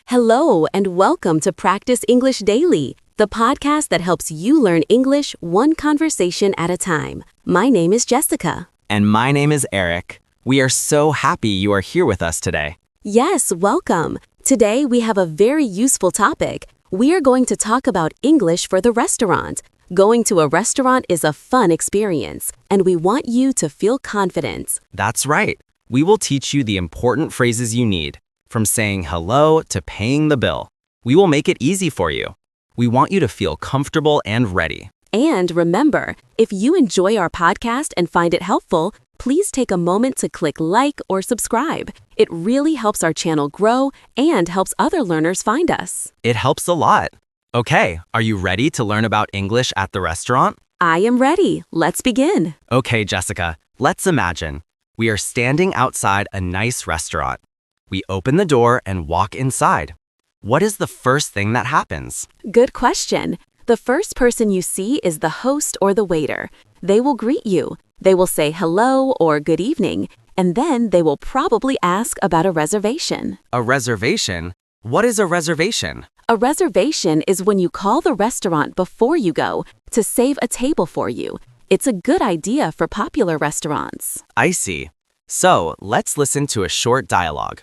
Hello, and welcome to Practice English Daily, the podcast that helps you learn English one conversation at a time. My name is Jessica. And my name is Eric. We are so happy you are here with us today. Yes, welcome. Today we have a very useful topic. We are going to talk about English for the restaurant. Going to a restaurant is a fun experience, and we want you to feel confident. That's right. We will teach you the important phrases you need, from saying hello to paying the bill. We will make it easy for you. We want you to feel comfortable and ready. And remember, if you enjoy our podcast and find it helpful, please take a moment to click like or subscribe. It really helps our channel grow and helps other learners find us. It helps a lot. Okay, are you ready to learn about English at the restaurant? I am ready. Let's begin. Okay, Jessica, let's imagine. We are standing outside a nice restaurant. We open the door and walk inside. What is the first thing that happens? Good question. The first person you see is the host or the waiter. They will greet you. They will say hello or good evening, and then they will probably ask about a reservation. A reservation? What is a reservation? A reservation is when you call the restaurant before you go to save a table for you. It's a good idea for popular restaurants. I see. So, let's listen to a short dialogue.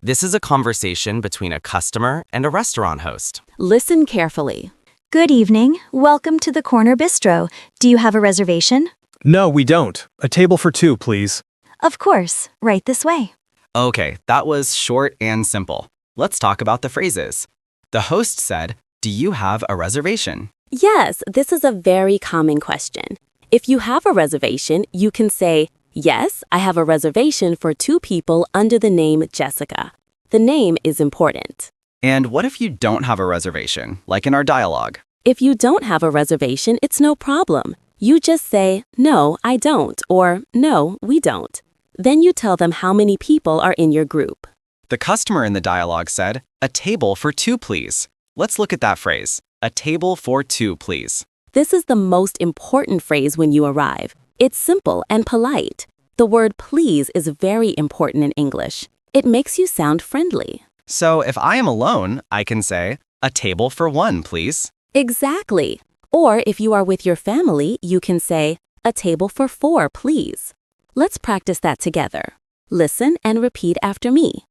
This is a conversation between a customer and a restaurant host. Listen carefully. Good evening. Welcome to the Corner Bistro. Do you have a reservation? No, we don't. A table for two, please. Of course. Right this way. Okay, that was short and simple. Let's talk about the phrases. The host said, "Do you have a reservation?" Yes, this is a very common question. If you have a reservation, you can say, "Yes, I have a reservation for two people under the name Jessica." The name is important. And what if you don't have a reservation, like in our dialogue? If you don't have a reservation, it's no problem. You just say, "No, I don't," or "No, we don't." Then you tell them how many people are in your group. The customer in the dialogue said, "A table for two, please." Let's look at that phrase. A table for two, please. This is the most important phrase when you arrive. It's simple and polite. The word please is very important in English. It makes you sound friendly. So if I am alone, I can say, "A table for one, please." Exactly. Or if you are with your family, you can say, "A table for four, please." Let's practice that together. Listen and repeat after me.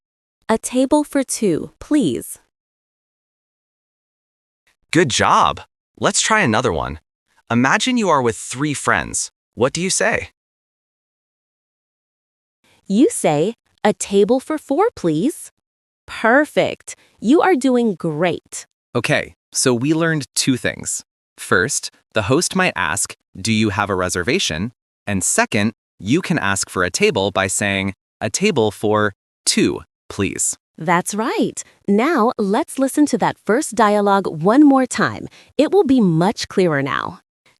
A table for two, please. Good job. Let's try another one. Imagine you are with three friends. What do you say? You say, "A table for four, please." Perfect. You are doing great. Okay, so we learned two things. First, the host might ask, "Do you have a reservation?" And second, you can ask for a table by saying, "A table for two, please." That's right. Now, let's listen to that first dialogue one more time. It will be much clearer now.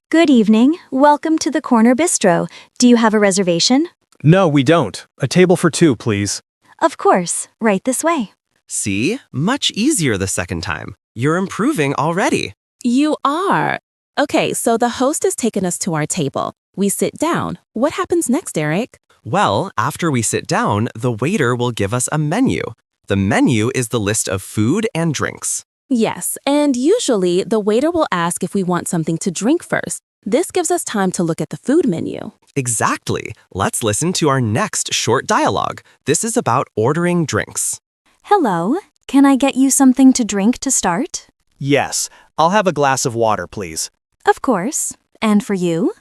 Good evening. Welcome to the Corner Bistro. Do you have a reservation? No, we don't. A table for two, please. Of course. Right this way. See? Much easier the second time. You're improving already. You are. Okay, so the host has taken us to our table. We sit down. What happens next, Eric? Well, after we sit down, the waiter will give us a menu. The menu is the list of food and drinks. Yes, and usually the waiter will ask if we want something to drink first. This gives us time to look at the food menu. Exactly. Let's listen to our next short dialogue. This is about ordering drinks. Hello. Can I get you something to drink to start? Yes. I'll have a glass of water, please. Of course. And for you?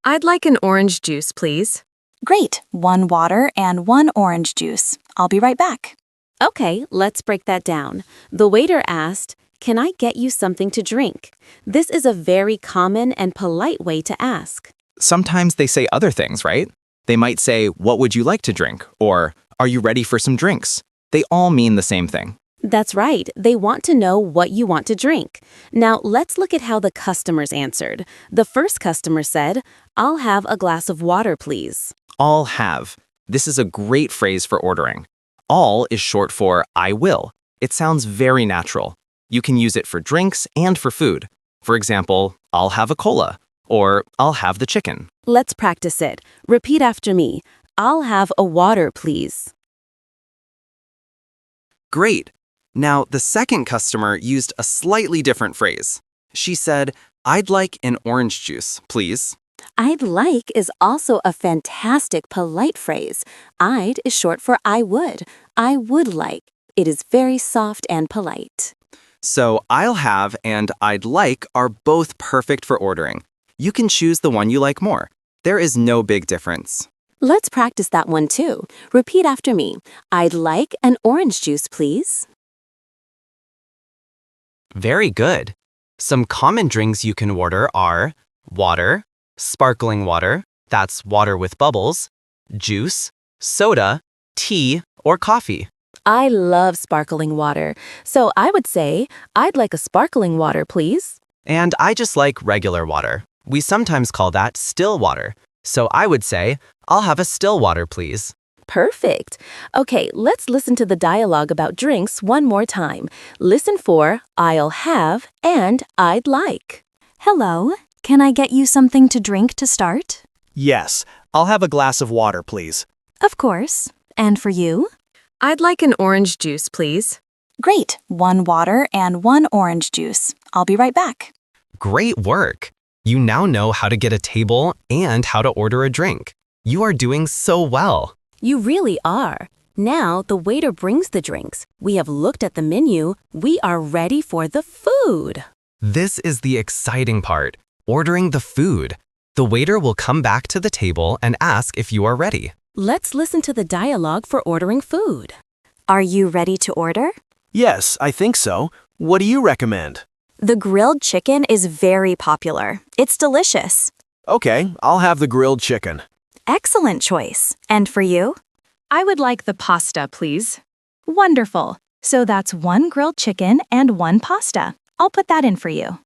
I'd like an orange juice, please. Great. 1 water and 1 orange juice. I'll be right back. Okay, let's break that down. The waiter asked, "Can I get you something to drink?" This is a very common and polite way to ask. Sometimes they say other things, right? They might say, "What would you like to drink?" Or, "Are you ready for some drinks?" They all mean the same thing. That's right. They want to know what you want to drink. Now, let's look at how the customers answered. The first customer said, "I'll have a glass of water, please." I'll have. This is a great phrase for ordering. All is short for I will. It sounds very natural. You can use it for drinks and for food. For example, I'll have a cola, or I'll have the chicken. Let's practice it. Repeat after me. I'll have a water, please. Great. Now, the second customer used a slightly different phrase. She said, "I'd like an orange juice, please." I'd like is also a fantastic polite phrase. I'd is short for I would. I would like. It is very soft and polite. So, I'll have and I'd like are both perfect for ordering. You can choose the one you like more. There is no big difference. Let's practice that one too. Repeat after me. I'd like an orange juice, please. Very good. Some common drinks you can order are water, sparkling water, that's water with bubbles, juice, soda, tea, or coffee. I love sparkling water, so I would say, I'd like a sparkling water, please. And I just like regular water. We sometimes call that still water. So I would say, I'll have a still water, please. Perfect. Okay, let's listen to the dialogue about drinks one more time. Listen for I'll have and I'd like. Hello, can I get you something to drink to start? Yes, I'll have a glass of water, please. Of course. And for you? I'd like an orange juice, please. Great. 1 water and 1 orange juice. I'll be right back. Great work! You now know how to get a table and how to order a drink. You are doing so well. You really are. Now the waiter brings the drinks. We have looked at the menu. We are ready for the food. This is the exciting part, ordering the food. The waiter will come back to the table and ask if you are ready. Let's listen to the dialogue for ordering food. Are you ready to order? Yes, I think so. What do you recommend? The grilled chicken is very popular. It's delicious. Okay, I'll have the grilled chicken. Excellent choice. And for you? I would like the pasta, please. Wonderful. So that's 1 grilled chicken and 1 pasta. I'll put that in for you.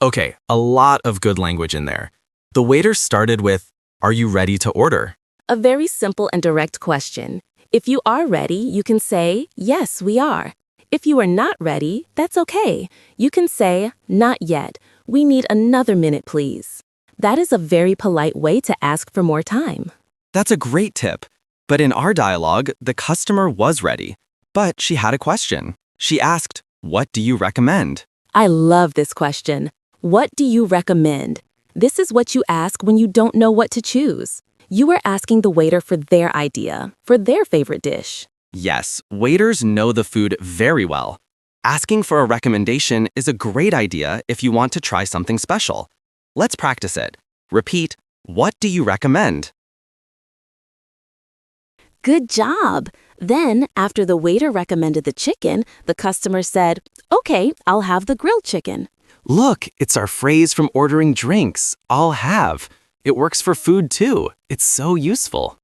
Okay, a lot of good language in there. The waiter started with, "Are you ready to order?" A very simple and direct question. If you are ready, you can say, yes, we are. If you are not ready, that's okay. You can say, not yet. We need another minute, please. That is a very polite way to ask for more time. That's a great tip. But in our dialogue, the customer was ready. But she had a question. She asked, "What do you recommend?" I love this question. What do you recommend? This is what you ask when you don't know what to choose. You are asking the waiter for their idea, for their favorite dish. Yes, waiters know the food very well. Asking for a recommendation is a great idea if you want to try something special. Let's practice it. Repeat, "What do you recommend?" Good job. Then, after the waiter recommended the chicken, the customer said, okay, I'll have the grilled chicken. Look, it's our phrase from ordering drinks, "I'll have." It works for food too. It's so useful.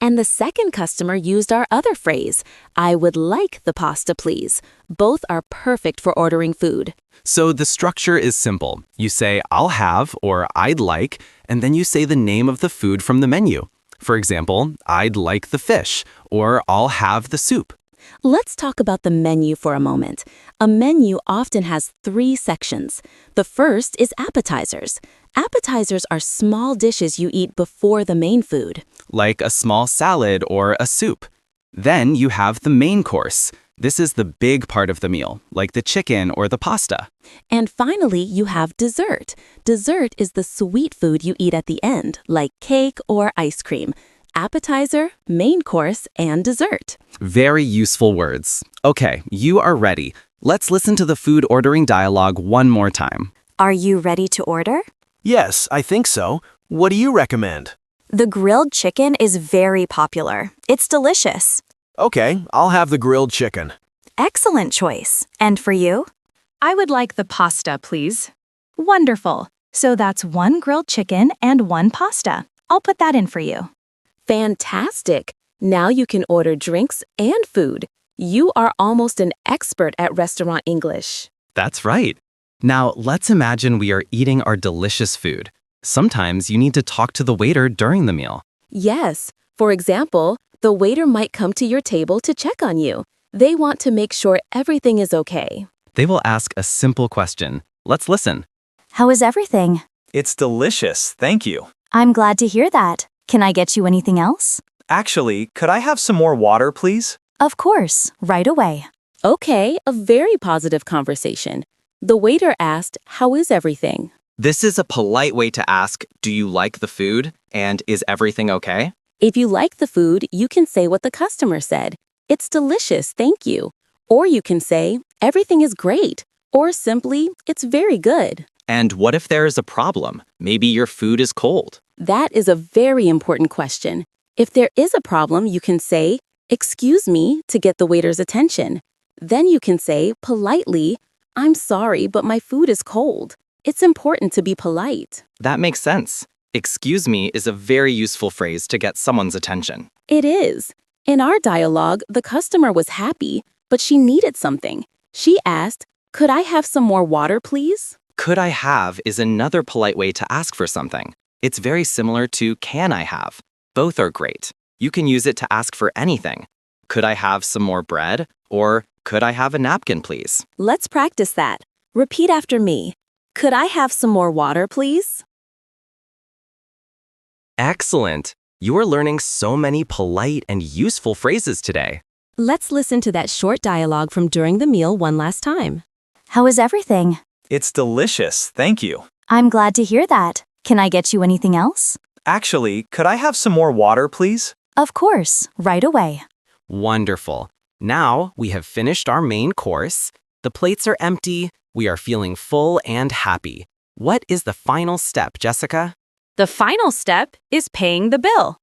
And the second customer used our other phrase, I would like the pasta, please. Both are perfect for ordering food. So the structure is simple. You say, "I'll have" or "I'd like," and then you say the name of the food from the menu. For example, "I'd like the fish," or "I'll have the soup." Let's talk about the menu for a moment. A menu often has 3 sections. The first is appetizers. Appetizers are small dishes you eat before the main food. Like a small salad or a soup. Then you have the main course. This is the big part of the meal, like the chicken or the pasta. And finally, you have dessert. Dessert is the sweet food you eat at the end, like cake or ice cream. Appetizer, main course, and dessert. Very useful words. Okay, you are ready. Let's listen to the food ordering dialogue one more time. Are you ready to order? Yes, I think so. What do you recommend? The grilled chicken is very popular. It's delicious. Okay, I'll have the grilled chicken. Excellent choice. And for you? I would like the pasta, please. Wonderful. So that's 1 grilled chicken and 1 pasta. I'll put that in for you. Fantastic! Now you can order drinks and food. You are almost an expert at restaurant English. That's right. Now, let's imagine we are eating our delicious food. Sometimes you need to talk to the waiter during the meal. Yes. For example, the waiter might come to your table to check on you. They want to make sure everything is okay. They will ask a simple question. Let's listen. How is everything? It's delicious, thank you. I'm glad to hear that. Can I get you anything else? Actually, could I have some more water, please? Of course, right away. Okay, a very positive conversation. The waiter asked, "How is everything?" This is a polite way to ask, do you like the food? And is everything okay? If you like the food, you can say what the customer said. "It's delicious, thank you." Or you can say, "Everything is great." Or simply, "It's very good." And what if there is a problem? Maybe your food is cold. That is a very important question. If there is a problem, you can say, "Excuse me," to get the waiter's attention. Then you can say, politely, "I'm sorry, but my food is cold." It's important to be polite. That makes sense. Excuse me is a very useful phrase to get someone's attention. It is. In our dialogue, the customer was happy, but she needed something. She asked, "Could I have some more water, please?" Could I have is another polite way to ask for something. It's very similar to can I have. Both are great. You can use it to ask for anything. Could I have some more bread? Or could I have a napkin, please? Let's practice that. Repeat after me. Could I have some more water, please? Excellent. You are learning so many polite and useful phrases today. Let's listen to that short dialogue from during the meal one last time. How is everything? It's delicious, thank you. I'm glad to hear that. Can I get you anything else? Actually, could I have some more water, please? Of course, right away. Wonderful. Now we have finished our main course. The plates are empty. We are feeling full and happy. What is the final step, Jessica? The final step is paying the bill.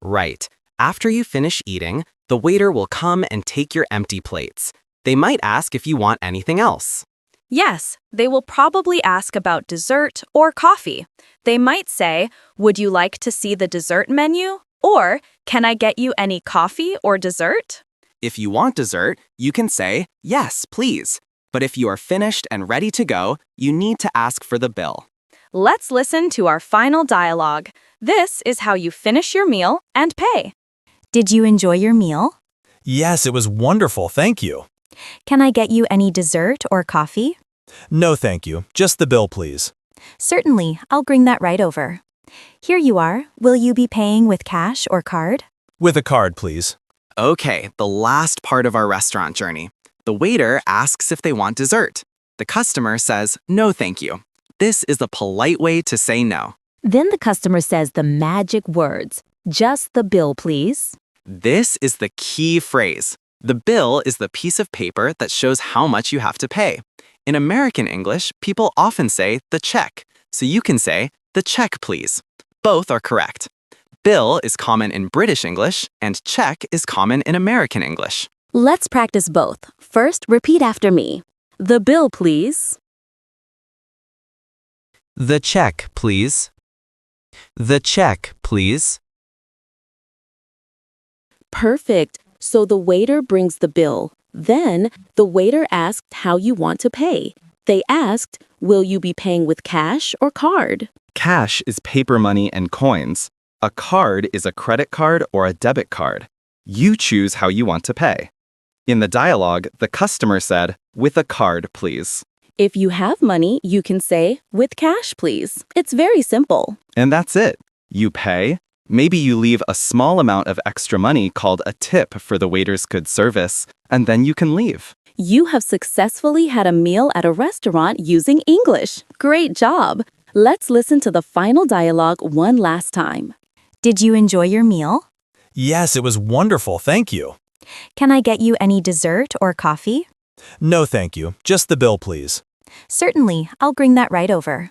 Right. After you finish eating, the waiter will come and take your empty plates. They might ask if you want anything else. Yes, they will probably ask about dessert or coffee. They might say, "Would you like to see the dessert menu?" Or, "Can I get you any coffee or dessert?" If you want dessert, you can say, yes, please. But if you are finished and ready to go, you need to ask for the bill. Let's listen to our final dialogue. This is how you finish your meal and pay. Did you enjoy your meal? Yes, it was wonderful, thank you. Can I get you any dessert or coffee? No, thank you. Just the bill, please. Certainly, I'll bring that right over. Here you are. Will you be paying with cash or card? With a card, please. Okay, the last part of our restaurant journey. The waiter asks if they want dessert. The customer says, no, thank you. This is a polite way to say no. Then the customer says the magic words, "Just the bill, please." This is the key phrase. The bill is the piece of paper that shows how much you have to pay. In American English, people often say the check, so you can say the check, please. Both are correct. Bill is common in British English, and check is common in American English. Let's practice both. First, repeat after me. The bill, please. The check, please. The check, please. Perfect. So the waiter brings the bill. Then, the waiter asked how you want to pay. They asked, will you be paying with cash or card? Cash is paper money and coins. A card is a credit card or a debit card. You choose how you want to pay. In the dialogue, the customer said, with a card, please. If you have money, you can say, with cash, please. It's very simple. And that's it. You pay. Maybe you leave a small amount of extra money called a tip for the waiter's good service, and then you can leave. You have successfully had a meal at a restaurant using English. Great job. Let's listen to the final dialogue one last time. Did you enjoy your meal? Yes, it was wonderful, thank you. Can I get you any dessert or coffee? No, thank you. Just the bill, please. Certainly, I'll bring that right over.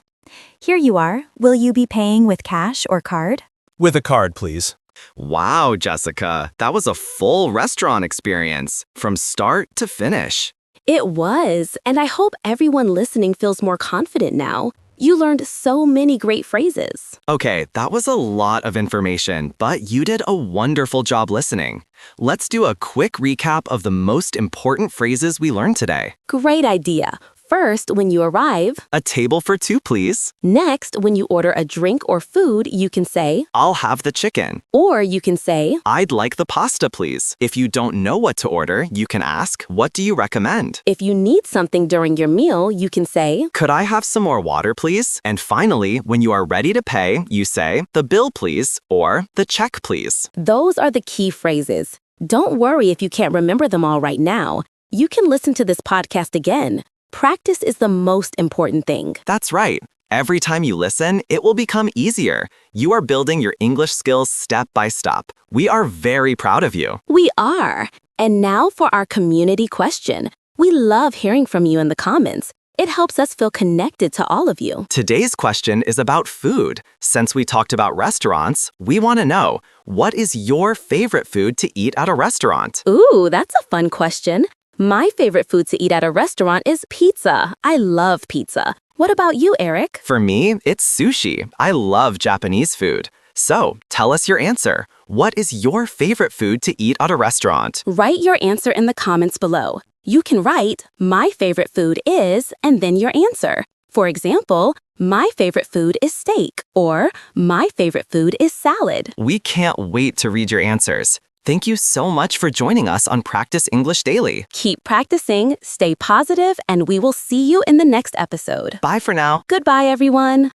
Here you are. Will you be paying with cash or card? With a card, please. Wow, Jessica, that was a full restaurant experience from start to finish. It was, and I hope everyone listening feels more confident now. You learned so many great phrases. Okay, that was a lot of information, but you did a wonderful job listening. Let's do a quick recap of the most important phrases we learned today. Great idea. First, when you arrive. A table for two, please. Next, when you order a drink or food, you can say, I'll have the chicken. or you can say, I'd like the pasta, please. If you don't know what to order, you can ask, what do you recommend? if you need something during your meal, you can say, Could I have some more water, please? And finally, when you are ready to pay, you say, the bill, please, or the check, please. those are the key phrases. Don't worry if you can't remember them all right now. You can listen to this podcast again. Practice is the most important thing. That's right. Every time you listen, it will become easier. You are building your English skills step by step. We are very proud of you. We are. And now for our community question. We love hearing from you in the comments. It helps us feel connected to all of you. Today's question is about food. Since we talked about restaurants, we want to know, what is your favorite food to eat at a restaurant? Ooh, that's a fun question. My favorite food to eat at a restaurant is pizza. I love pizza. What about you, Eric? For me, it's sushi. I love Japanese food. So, tell us your answer. What is your favorite food to eat at a restaurant? Write your answer in the comments below. You can write, my favorite food is, and then your answer. For example, my favorite food is steak, or my favorite food is salad. We can't wait to read your answers. Thank you so much for joining us on Practice English Daily. Keep practicing, stay positive, and we will see you in the next episode. Bye for now. Goodbye, everyone.